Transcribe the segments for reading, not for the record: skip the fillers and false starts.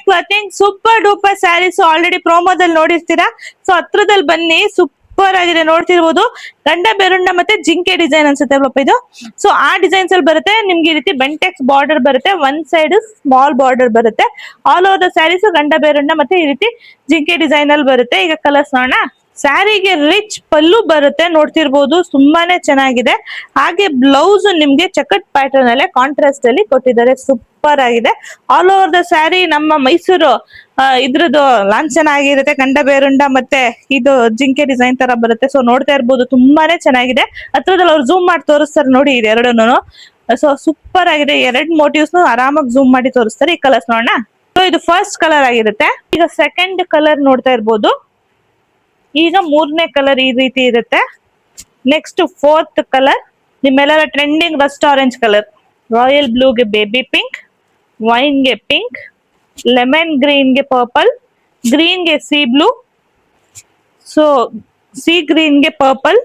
Clothing super duper sarees already ಪ್ರೋಮೋದಲ್ಲಿ ನೋಡಿರ್ತೀರಾ. So ಹತ್ರದಲ್ಲಿ ಬನ್ನಿ, ಸೂಪರ್ ಆಗಿದೆ ನೋಡ್ತಿರ್ಬೋದು. ಗಂಡ ಬೆರುಂಡ ಮತ್ತೆ ಜಿಂಕೆ ಡಿಸೈನ್ ಅನ್ಸುತ್ತೆ ಅಲ್ವಪ್ಪ ಇದು. ಸೊ ಆ ಡಿಸೈನ್ಸ್ ಅಲ್ಲಿ ಬರುತ್ತೆ ನಿಮ್ಗೆ ಈ ರೀತಿ ಬೆಂಟೆಕ್ಸ್ ಬಾರ್ಡರ್ ಬರುತ್ತೆ, ಒಂದ್ ಸೈಡ್ ಸ್ಮಾಲ್ ಬಾರ್ಡರ್ ಬರುತ್ತೆ. ಆಲ್ ಓವರ್ ದ ಸ್ಯಾರೀಸ್ ಗಂಡ ಬೆರುಂಡ ಮತ್ತೆ ಈ ರೀತಿ ಜಿಂಕೆ ಡಿಸೈನ್ ಅಲ್ಲಿ ಬರುತ್ತೆ. ಈಗ ಕಲರ್ಸ್ ನೋಡೋಣ. ಸ್ಯಾರಿಗೆ ರಿಚ್ ಪಲ್ಲು ಬರುತ್ತೆ ನೋಡ್ತಿರ್ಬೋದು, ತುಂಬಾನೇ ಚೆನ್ನಾಗಿದೆ. ಹಾಗೆ ಬ್ಲೌಸ್ ನಿಮ್ಗೆ ಚಕಟ್ ಪ್ಯಾಟರ್ನ್ ಅಲ್ಲೇ ಕಾಂಟ್ರಾಸ್ಟ್ ಅಲ್ಲಿ ಕೊಟ್ಟಿದ್ದಾರೆ, ಸೂಪರ್ ಆಗಿದೆ. ಆಲ್ ಓವರ್ ದ ಸ್ಯಾರಿ ನಮ್ಮ ಮೈಸೂರು ಇದ್ರದ್ದು ಲಾಂಛನ ಆಗಿರುತ್ತೆ, ಗಂಡ ಬೇರುಂಡ ಮತ್ತೆ ಇದು ಜಿಂಕೆ ಡಿಸೈನ್ ತರ ಬರುತ್ತೆ. ಸೊ ನೋಡ್ತಾ ಇರ್ಬೋದು, ತುಂಬಾನೇ ಚೆನ್ನಾಗಿದೆ. ಹತ್ರದಲ್ಲಿ ಅವ್ರು ಝೂಮ್ ಮಾಡಿ ತೋರಿಸ್ತಾರೆ ನೋಡಿ ಇದು ಎರಡನ್ನೂ. ಸೊ ಸೂಪರ್ ಆಗಿದೆ. ಎರಡ್ ಮೋಟಿವ್ಸ್ ಆರಾಮಾಗಿ ಝೂಮ್ ಮಾಡಿ ತೋರಿಸ್ತಾರೆ. ಈ ಕಲರ್ಸ್ ನೋಡೋಣ. ಸೊ ಇದು ಫಸ್ಟ್ ಕಲರ್ ಆಗಿರುತ್ತೆ. ಈಗ ಸೆಕೆಂಡ್ ಕಲರ್ ನೋಡ್ತಾ ಇರ್ಬೋದು. ಈಗ ಮೂರನೇ ಕಲರ್ ಈ ರೀತಿ ಇರುತ್ತೆ. ನೆಕ್ಸ್ಟ್ ಫೋರ್ತ್ ಕಲರ್ ನಿಮ್ಮೆಲ್ಲರ trending rust orange colour, royal ಬ್ಲೂಗೆ ಬೇಬಿ ಪಿಂಕ್, ವೈನ್ಗೆ ಪಿಂಕ್, ಲೆಮನ್ ಗ್ರೀನ್ಗೆ ಪರ್ಪಲ್, ಗ್ರೀನ್ಗೆ ಸಿ ಬ್ಲೂ, ಸೊ ಸಿ ಗ್ರೀನ್ಗೆ ಪರ್ಪಲ್,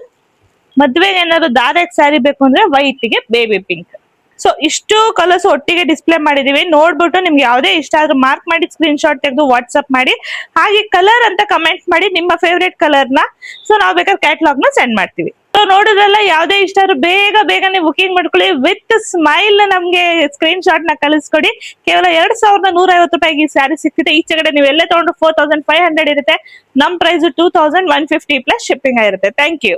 ಮದ್ವೆಗೆ ಏನಾದ್ರು ದಾರೆಗ್ ಸ್ಯಾರಿ ಬೇಕು ಅಂದ್ರೆ ವೈಟ್ಗೆ ಬೇಬಿ ಪಿಂಕ್. ಸೊ ಇಷ್ಟು ಕಲರ್ಸ್ ಒಟ್ಟಿಗೆ ಡಿಸ್ಪ್ಲೇ ಮಾಡಿದೀವಿ. ನೋಡ್ಬಿಟ್ಟು ನಿಮ್ಗೆ ಯಾವ್ದೇ ಇಷ್ಟ ಆದ್ರೂ ಮಾರ್ಕ್ ಮಾಡಿ ಸ್ಕ್ರೀನ್ ಶಾಟ್ ತೆಗೆದು ವಾಟ್ಸ್ಆಪ್ ಮಾಡಿ. ಹಾಗೆ ಕಲರ್ ಅಂತ ಕಮೆಂಟ್ ಮಾಡಿ ನಿಮ್ಮ ಫೇವ್ರೇಟ್ ಕಲರ್ ನ. ಸೊ ನಾವು ಬೇಕಾದ್ರೆ ಕ್ಯಾಟ್ಲಾಗ್ ನ ಸೆಂಡ್ ಮಾಡ್ತೀವಿ. ಸೊ ನೋಡಿದ್ರಲ್ಲ, ಯಾವ್ದೇ ಇಷ್ಟ ಆದ್ರೂ ಬೇಗನೆ ಬುಕಿಂಗ್ ಮಾಡ್ಕೊಳ್ಳಿ. ವಿತ್ ಸ್ಮೈಲ್ ನಮ್ಗೆ ಸ್ಕ್ರೀನ್ ಶಾಟ್ ನ ಕಳಿಸ್ಕೊಡಿ. ಕೇವಲ 2150 ರೂಪಾಯಿಗೆ ಈ ಸ್ಯಾರಿ ಸಿಗ್ತಿದೆ. ಈಚೆಗಡೆ ನೀವು ಎಲ್ಲೇ ತಗೊಂಡು 4500 ಇರುತ್ತೆ. ನಮ್ ಪ್ರೈಸ್ 2150 ಪ್ಲಸ್ ಶಿಪ್ಪಿಂಗ್ ಆಗಿರುತ್ತೆ. Thank you.